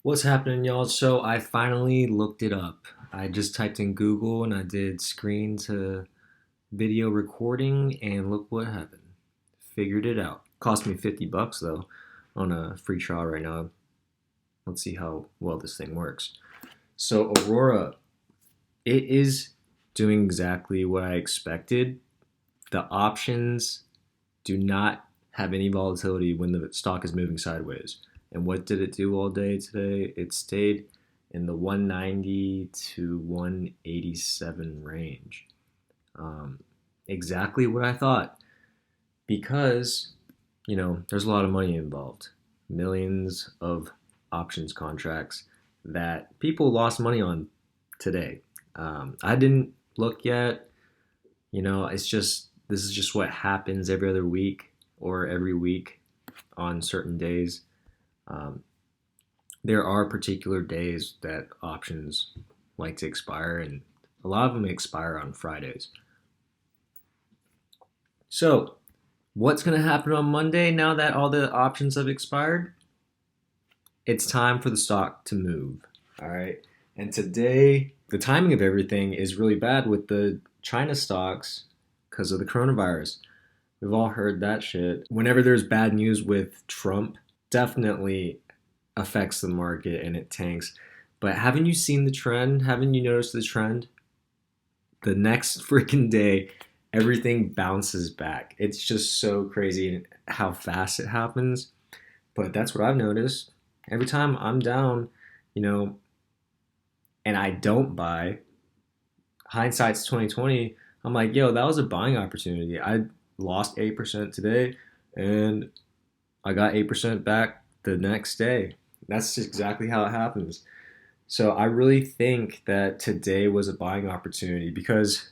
What's happening, y'all? So I finally looked it up. I just typed in Google and I did screen to video recording, and look what happened. Figured it out. Cost me $50 though on a free trial right now. Let's see how well this thing works. So Aurora, it is doing exactly what I expected. The options do not have any volatility when the stock is moving sideways. And what did it do all day today? It stayed in the 190 to 187 range. Um, exactly what I thought. Because, there's a lot of money involved. Millions of options contracts that people lost money on today. I didn't look yet. This is just what happens every other week or every week on certain days. Um, there are particular days that options like to expire, and a lot of them expire on Fridays. So, what's going to happen on Monday now that all the options have expired? It's time for the stock to move. All right. And today, the timing of everything is really bad with the China stocks because of the coronavirus. We've all heard that shit. Whenever there's bad news with Trump, definitely affects the market and it tanks. But haven't you seen the trend? Haven't you noticed the trend? The next freaking day, everything bounces back. It's just so crazy how fast it happens. But that's what I've noticed. Every time I'm down, you know, and I don't buy, hindsight's 2020. I'm like, yo, that was a buying opportunity. I lost 8% today, and I got 8% back the next day. That's just exactly how it happens. So I really think that today was a buying opportunity because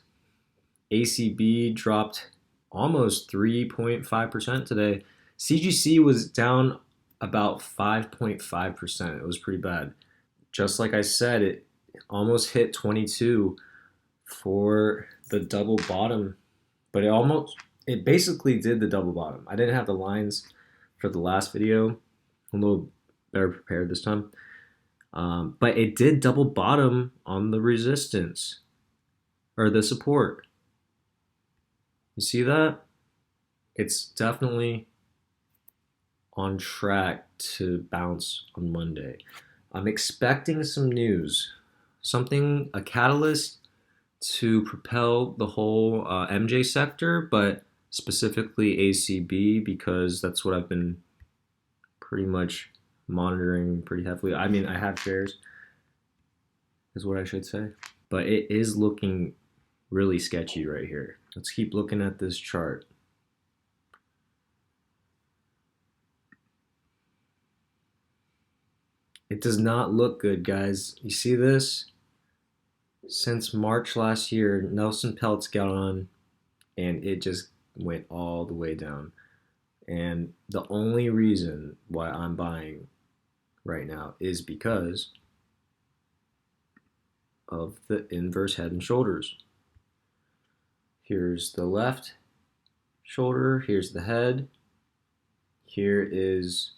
ACB dropped almost 3.5% today. CGC was down about 5.5%. It was pretty bad. Just like I said, it almost hit 22 for the double bottom, but it basically did the double bottom. I didn't have the lines for the last video. I'm a little better prepared this time. But it did double bottom on the resistance or the support. You see that? It's definitely on track to bounce on Monday. I'm expecting some news, a catalyst to propel the whole MJ sector, but specifically ACB because that's what I've been pretty much monitoring pretty heavily. I mean, I have shares, is what I should say, but it is looking really sketchy right here. Let's keep looking at this chart. It does not look good, guys. You see this? Since March last year, Nelson Peltz got on and it just went all the way down. And the only reason why I'm buying right now is because of the inverse head and shoulders. Here's the left shoulder, here's the head, here is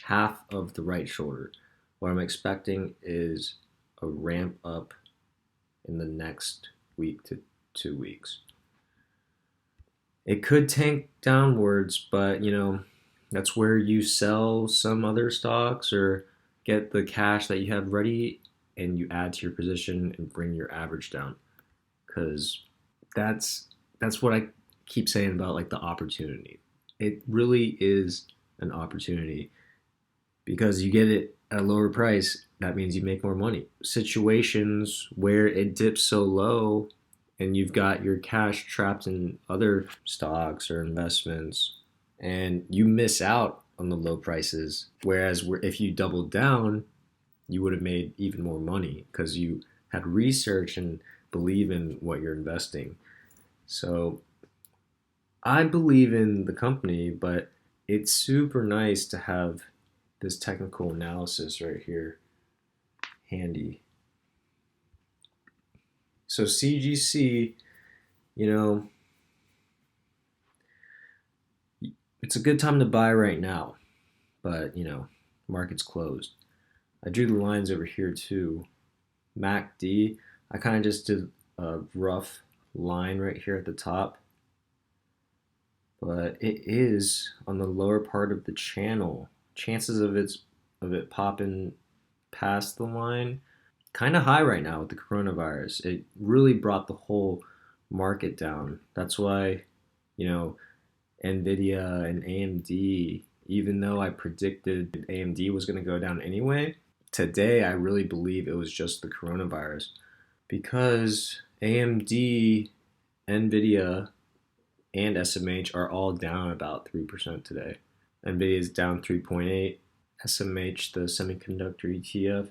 half of the right shoulder. What I'm expecting is a ramp up in the next week to 2 weeks. It could tank downwards, but that's where you sell some other stocks or get the cash that you have ready and you add to your position and bring your average down. Because that's what I keep saying about like the opportunity. It really is an opportunity because you get it at a lower price. That means you make more money. Situations where it dips so low and you've got your cash trapped in other stocks or investments and you miss out on the low prices. Whereas if you doubled down, you would have made even more money because you had research and believe in what you're investing. So I believe in the company, but it's super nice to have this technical analysis right here handy. So CGC, it's a good time to buy right now, but market's closed. I drew the lines over here too. MACD, I kind of just did a rough line right here at the top, but it is on the lower part of the channel. Chances of it popping past the line kind of high right now with the coronavirus. It really brought the whole market down. That's why, you know, Nvidia and AMD, even though I predicted AMD was going to go down anyway, today I really believe it was just the coronavirus because AMD, Nvidia, and SMH are all down about 3% today. Nvidia is down 3.8. SMH, the semiconductor ETF,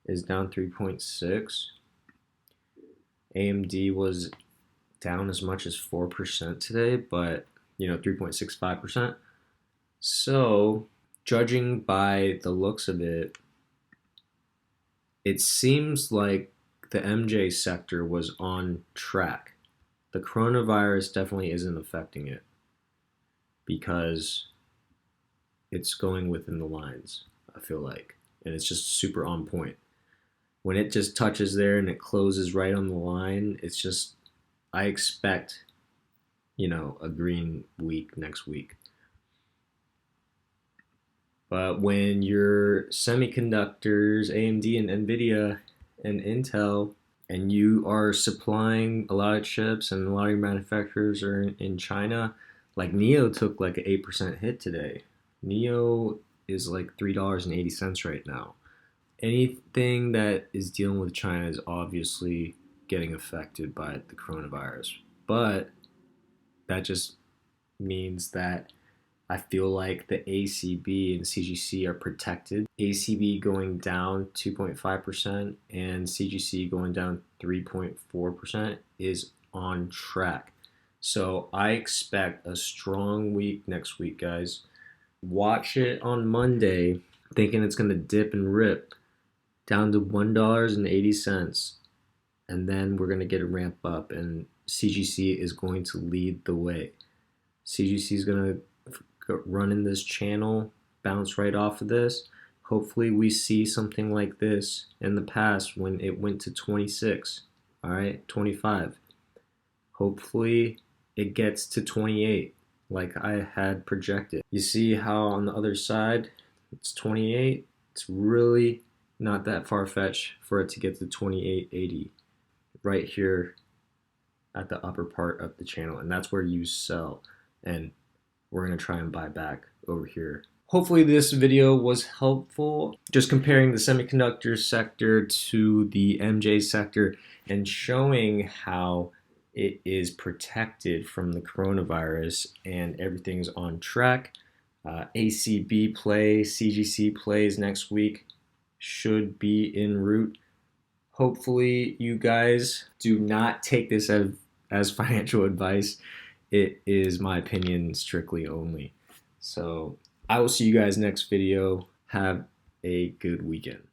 is down 3.6. AMD was down as much as 4% today, but 3.65%. So, judging by the looks of it, it seems like the MJ sector was on track. The coronavirus definitely isn't affecting it because it's going within the lines, I feel like. And it's just super on point. When it just touches there and it closes right on the line, it's just, I expect, a green week next week. But when your semiconductors, AMD and Nvidia and Intel, and you are supplying a lot of chips and a lot of your manufacturers are in China, like Neo took like an 8% hit today. Neo is like $3.80 right now. Anything that is dealing with China is obviously getting affected by the coronavirus. But that just means that I feel like the ACB and CGC are protected. ACB going down 2.5% and CGC going down 3.4% is on track. So I expect a strong week next week, guys. Watch it on Monday, thinking it's going to dip and rip down to $1.80. And then we're going to get a ramp up, and CGC is going to lead the way. CGC is going to run in this channel, bounce right off of this. Hopefully we see something like this in the past when it went to 26, all right, 25. Hopefully it gets to 28 like I had projected. You see how on the other side it's 28? It's really not that far-fetched for it to get to 28.80 right here at the upper part of the channel, and that's where you sell, and we're going to try and buy back over here. Hopefully this video was helpful, just comparing the semiconductor sector to the MJ sector and showing how it is protected from the coronavirus and everything's on track. ACB play, CGC plays next week should be en route. Hopefully you guys do not take this as financial advice. It is my opinion strictly only. So I will see you guys next video. Have a good weekend.